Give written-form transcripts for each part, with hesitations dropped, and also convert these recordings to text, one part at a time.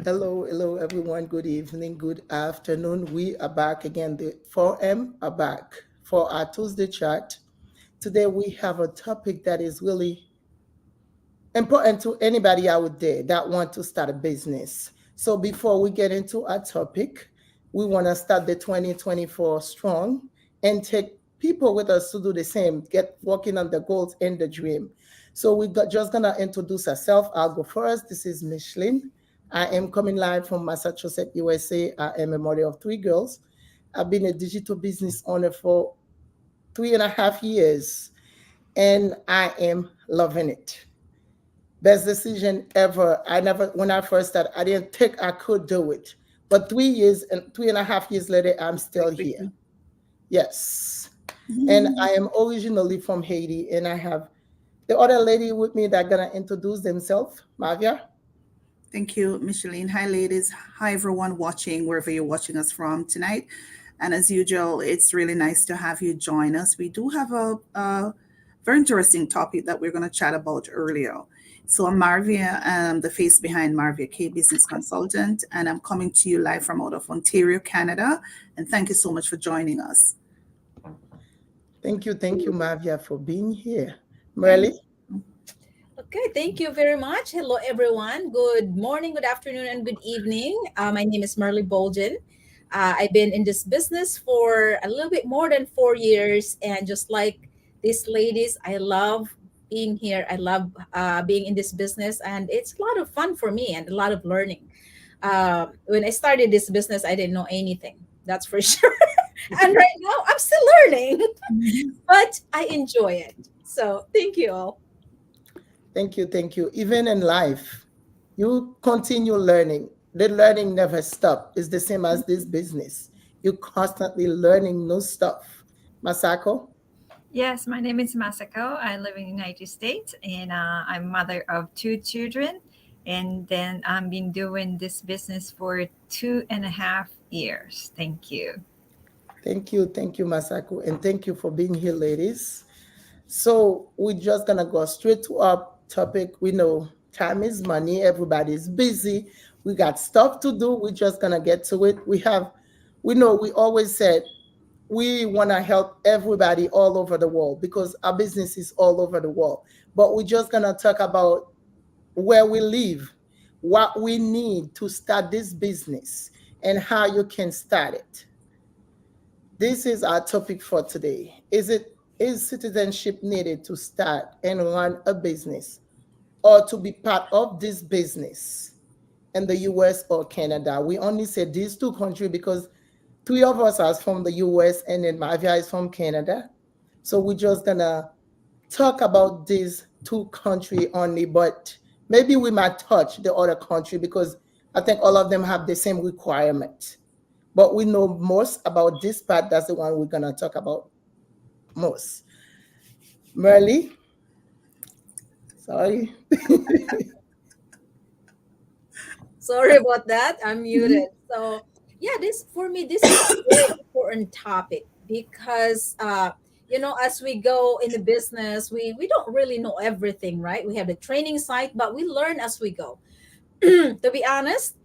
Hello, hello, everyone. Good evening, good afternoon. We are back again. The 4M are back for our Tuesday chat. Today, we have a topic that is really important to anybody out there that want to start a business. So, before we get into our topic, we want to start the 2024 strong and take people with us to do the same, get working on the goals and the dream. So, just gonna introduce ourselves. I'll go first. This is Micheline. I am coming live from Massachusetts, USA. I am a mother of three girls. I've been a digital business owner for 3.5 years, and I am loving it. Best decision ever. I never, when I first started, I didn't think I could do it. But 3 years and 3.5 years later, I'm still here. Yes. And I am originally from Haiti, and I have the other lady with me that gonna introduce themselves, Mavia. Thank you, Micheline. Hi, ladies. Hi, everyone watching, wherever you're watching us from tonight. And as usual, it's really nice to have you join us. We do have a very interesting topic that we're going to chat about earlier. So I'm Marvia, the face behind Marvia K Business Consultant, and I'm coming to you live from out of Ontario, Canada. And thank you so much for joining us. Thank you, Mavia, for being here. Thank Merly, Okay, thank you very much. Hello, everyone. Good morning, good afternoon, and good evening. My name is Marley Bolden. I've been in this business for a little bit more than 4 years. And just like these ladies, I love being here. I love being in this business. And it's a lot of fun for me and a lot of learning. When I started this business, I didn't know anything. That's for sure. And right now, I'm still learning, but I enjoy it. So thank you all. thank you, thank you. Even in life, you continue learning. The learning never stops. It's the same as this business. You're constantly learning new stuff. Masako? Yes, my name is Masako. I live in the United States and I'm mother of two children. And then I've been doing this business for 2.5 years. Thank you. Thank you, Masako, and thank you for being here, ladies. So we're just gonna go straight to our topic. We know time is money, everybody's busy, we got stuff to do, we're just gonna get to it. We know we always said we wanna help everybody all over the world because our business is all over the world. But we're just gonna talk about where we live, what we need to start this business, and how you can start it. This is our topic for today. Is citizenship needed to start and run a business or to be part of this business in the US or Canada? We only say these two countries because three of us are from the US and then Mavia is from Canada. So we're just gonna talk about these two countries only, but maybe we might touch the other country because I think all of them have the same requirement. But we know most about this part. That's the one we're gonna talk about most. Merly, sorry. Sorry about that. I'm muted. So, yeah, this for me, this is a very important topic because, as we go in the business, we don't really know everything, right? We have the training site, but we learn as we go. To be honest,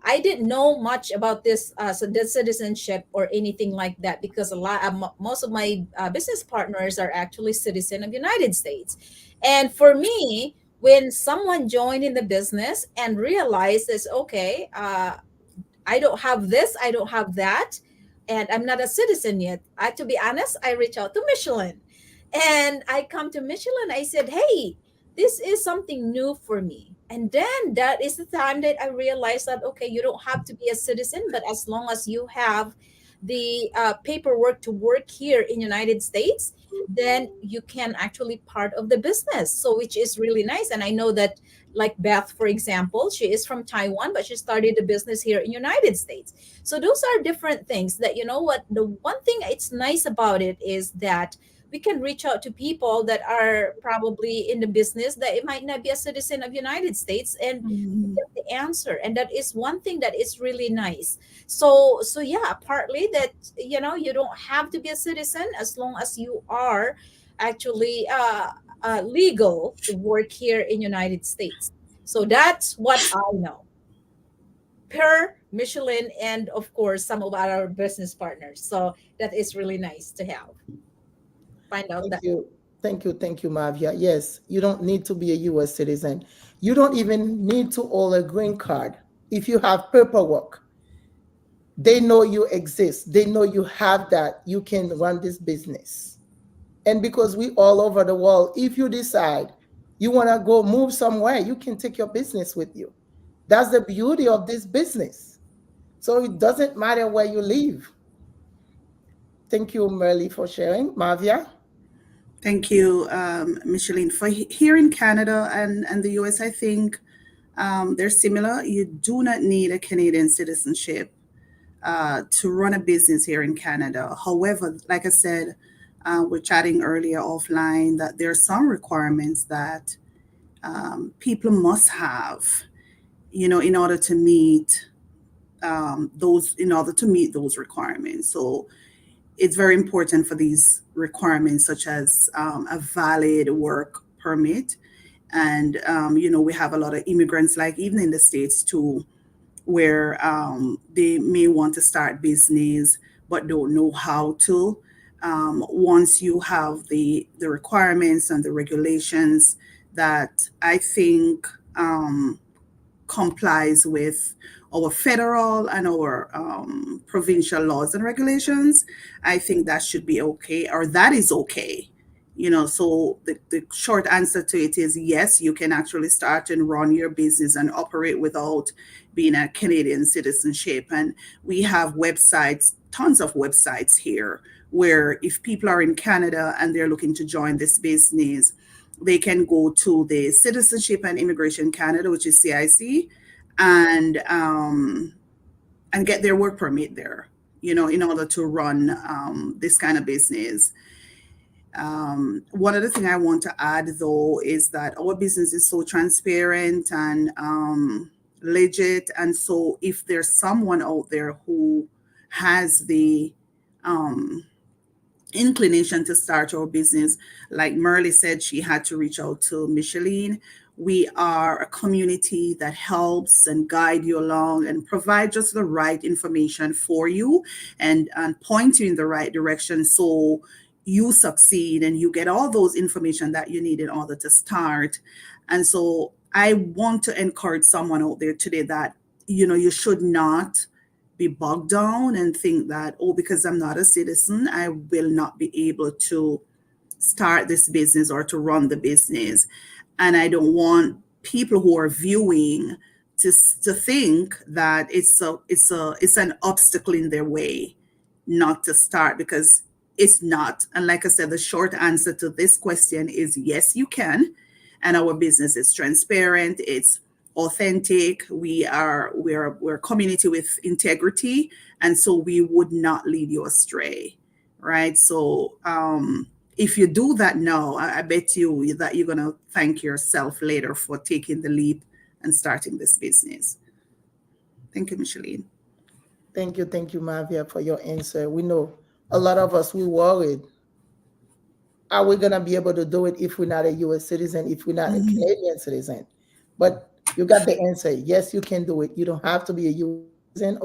I didn't know much about this, so the citizenship or anything like that because most of my business partners are actually citizen of United States, and for me, when someone joined in the business and realizes, okay, I don't have this, I don't have that, and I'm not a citizen yet. To be honest, I reach out to Michelin, and I come to Michelin. I said, hey, this is something new for me. And then that is the time that I realized that, okay, you don't have to be a citizen, but as long as you have the paperwork to work here in United States, then you can actually part of the business. So which is really nice. And I know that like Beth, for example, she is from Taiwan, but she started the business here in United States. So those are different things that, you know what, the one thing it's nice about it is that we can reach out to people that are probably in the business that it might not be a citizen of United States and Mhm. get the answer. And that is one thing that is really nice. So yeah, partly that, you don't have to be a citizen as long as you are actually legal to work here in United States. So that's what I know. per Michelin and of course some of our business partners. So that is really nice to have. Find out Thank that. you. Thank you, Mavia. Yes, you don't need to be a US citizen. You don't even need to hold a green card. If you have paperwork, they know you exist. They know you have that. You can run this business. And because we all over the world, if you decide you want to go move somewhere, you can take your business with you. That's the beauty of this business. So it doesn't matter where you live. Thank you, Merly, for sharing. Mavia? Thank you, Micheline. For here in Canada and the US, I think they're similar. You do not need a Canadian citizenship to run a business here in Canada. However, like I said, we're chatting earlier offline that there are some requirements that people must have, in order to meet those requirements. So it's very important for these requirements, such as a valid work permit. And, we have a lot of immigrants, like even in the States too, where they may want to start business but don't know how to. Once you have the requirements and the regulations that I think complies with our federal and our provincial laws and regulations, I think that should be okay, or that is okay. So the short answer to it is yes, you can actually start and run your business and operate without being a Canadian citizenship. And we have websites, tons of websites here, where if people are in Canada and they're looking to join this business, they can go to the Citizenship and Immigration Canada, which is CIC, and get their work permit there, in order to run this kind of business. One other thing I want to add, though, is that our business is so transparent and legit. And so if there's someone out there who has the inclination to start our business, like Merle said, she had to reach out to Micheline. We are a community that helps and guide you along and provide just the right information for you and point you in the right direction, so you succeed and you get all those information that you need in order to start. And so I want to encourage someone out there today that, you should not be bogged down and think that, oh, because I'm not a citizen, I will not be able to start this business or to run the business. And I don't want people who are viewing to think that it's an obstacle in their way not to start, because it's not. And like I said, the short answer to this question is yes, you can. And our business is transparent. It's authentic. We're a community with integrity, and so we would not lead you astray, right? So if you do that now, I bet you that you're gonna thank yourself later for taking the leap and starting this business. Thank you, Micheline. Thank you, Mavia, for your answer. We know a lot of us, we worried. Are we gonna be able to do it if we're not a US citizen, if we're not a Canadian citizen? But you got the answer. Yes, you can do it. You don't have to be a US citizen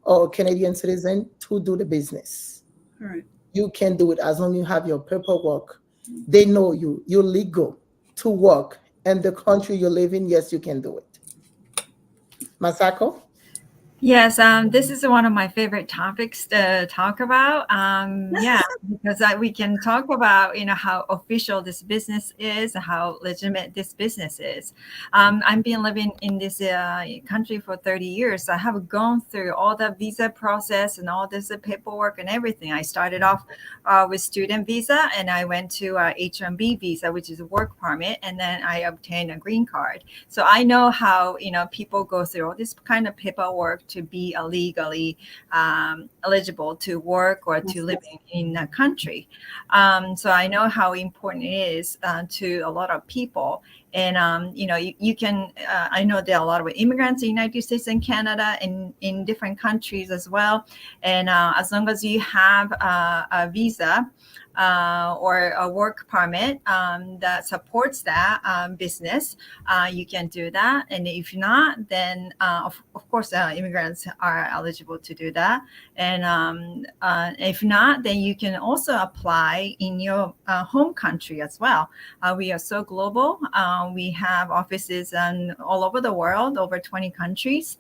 or a Canadian citizen to do the business. All right. You can do it as long as you have your paperwork. They know you. You're legal to work in the country you live in. Yes, you can do it. Masako? Yes, this is one of my favorite topics to talk about. Yeah, because we can talk about, how official this business is, how legitimate this business is. I've been living in this country for 30 years. I have gone through all the visa process and all this paperwork and everything. I started off with student visa, and I went to H-1B visa, which is a work permit, and then I obtained a green card. So I know how, people go through all this kind of paperwork to be legally eligible to work or to live in a country. So I know how important it is to a lot of people. And you can. I know there are a lot of immigrants in the United States and Canada, and in different countries as well. And as long as you have a visa or a work permit that supports that business, you can do that. And if not, then of course immigrants are eligible to do that. And if not, then you can also apply in your home country as well. We are so global. We have offices all over the world, over 20 countries.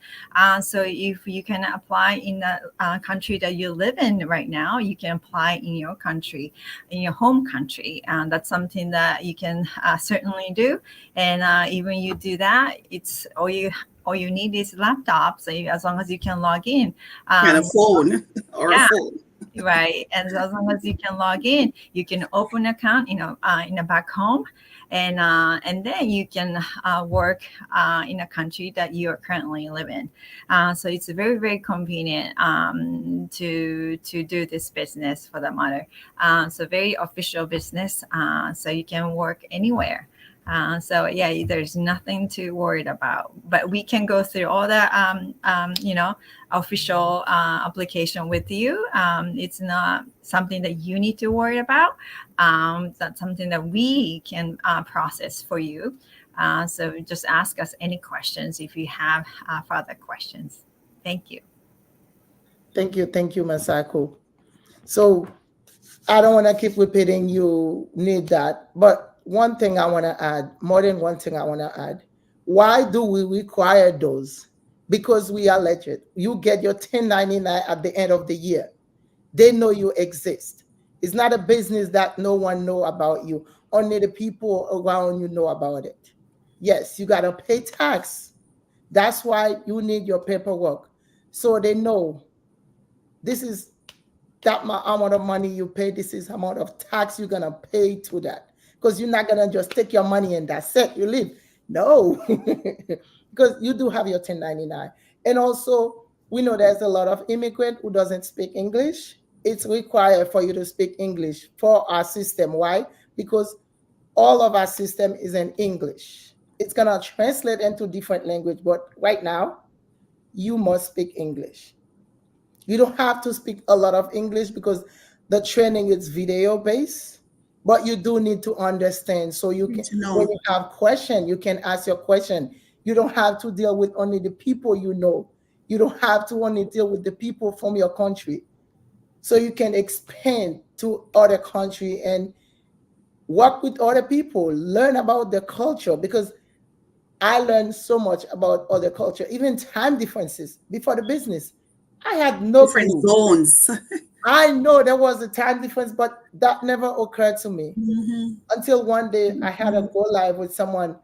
So if you can apply in the country that you live in right now, you can apply in your country, in your home country. And that's something that you can certainly do. And even you do that, it's all you need is laptop. So as long as you can log in. And a phone or yeah. a phone. Right. And as long as you can log in, you can open an account, in a back home, and then you can work in a country that you are currently living. So it's very, very convenient to do this business for that matter. So very official business. So you can work anywhere. So yeah, there's nothing to worry about, but we can go through all the official application with you. It's not something that you need to worry about. That's something that we can process for you. So just ask us any questions if you have further questions. Thank you. Thank you, Masako. So I don't want to keep repeating you need that, but one thing I want to add, more than one thing I want to add. Why do we require those? Because we are legit. You get your 1099 at the end of the year. They know you exist. It's not a business that no one know about you. Only the people around you know about it. Yes, you got to pay tax. That's why you need your paperwork. So they know this is that amount of money you pay. This is amount of tax you're going to pay to that. Because you're not going to just take your money and that's it, you leave. No, because you do have your 1099. And also, we know there's a lot of immigrant who doesn't speak English. It's required for you to speak English for our system. Why? Because all of our system is in English. It's going to translate into different language, but right now, you must speak English. You don't have to speak a lot of English because the training is video based. But you do need to understand, so you can, when you have question, you can ask your question. You don't have to deal with only the people you know. You don't have to only deal with the people from your country. So you can expand to other country and work with other people, learn about their culture, because I learned so much about other culture, even time differences before the business. I had no Different clue. zones. I know there was a time difference, but that never occurred to me until one day I had a go live with someone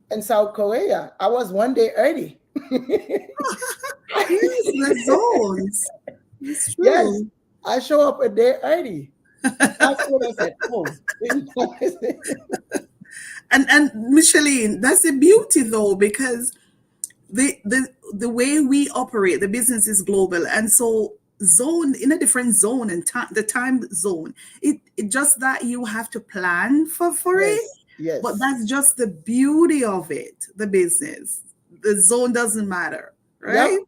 in South Korea. I was one day early. Yes, the zones. It's true. Yes, I show up a day early. That's what I said. Oh. And Micheline, that's the beauty though, because the way we operate, the business is global, and so zone in a different zone and the time zone, it just that you have to plan for Yes, it. yes. But that's just the beauty of it, the business. The zone doesn't matter, right? Yep.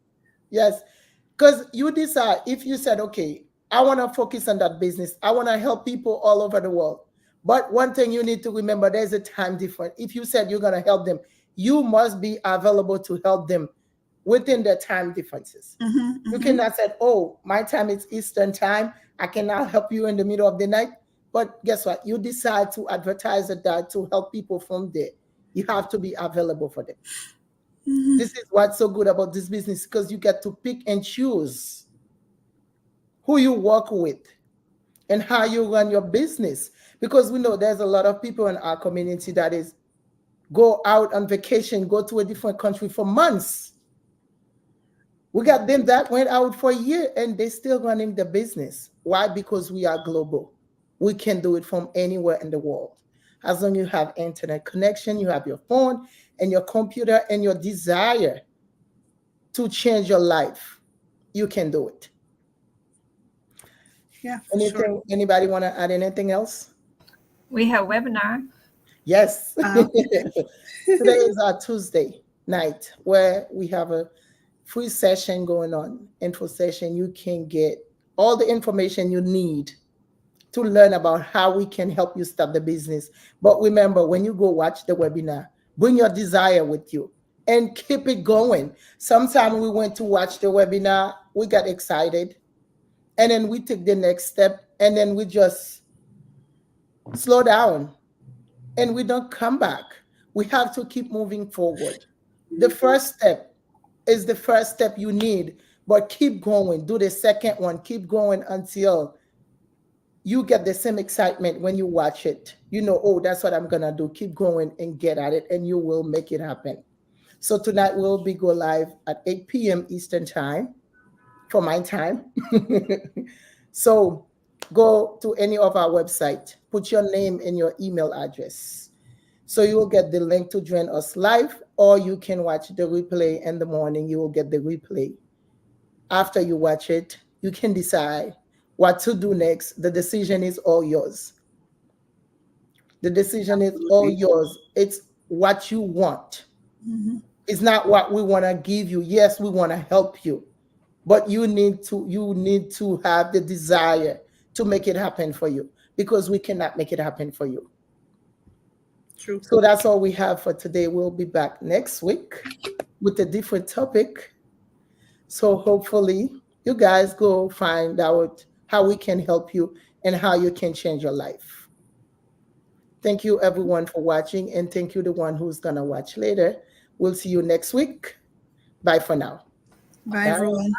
Yes, because you decide. If you said, okay, I want to focus on that business, I want to help people all over the world, but one thing you need to remember, there's a time difference. If you said you're going to help them, you must be available to help them within the time differences. You cannot say, oh, my time is Eastern time, I cannot help you in the middle of the night. But guess what? You decide to advertise that to help people from there. You have to be available for them. This is what's so good about this business, because you get to pick and choose who you work with and how you run your business. Because we know there's a lot of people in our community that is go out on vacation, go to a different country for months. We got them that went out for a year and they're still running the business. Why? Because we are global. We can do it from anywhere in the world. As long as you have internet connection, you have your phone and your computer and your desire to change your life, you can do it. Yeah. Anything? Sure. Anybody want to add anything else? We have webinar. Yes. Okay. Today is our Tuesday night where we have a free session going on, info session. You can get all the information you need to learn about how we can help you start the business. But remember, when you go watch the webinar, bring your desire with you and keep it going. Sometime we went to watch the webinar, we got excited, and then we take the next step, and then we just slow down and we don't come back. We have to keep moving forward. The first step is the first step you need, but keep going. Do the second one, keep going until you get the same excitement when you watch it. You know, oh, that's what I'm gonna do. Keep going and get at it, and you will make it happen. So tonight we'll be go live at 8 p.m. Eastern time for my time. So go to any of our website, put your name and your email address. So you will get the link to join us live, or you can watch the replay in the morning. You will get the replay. After you watch it, you can decide what to do next. The decision is all yours. The decision is all Absolutely. yours. It's what you want. Mhm. It's not what we want to give you. Yes, we want to help you, but you need to have the desire to make it happen for you, because we cannot make it happen for you. True. So that's all we have for today. We'll be back next week with a different topic. So hopefully you guys go find out how we can help you and how you can change your life. Thank you everyone for watching, and thank you the one who's gonna watch later. We'll see you next week. Bye for now. Bye, Bye. everyone.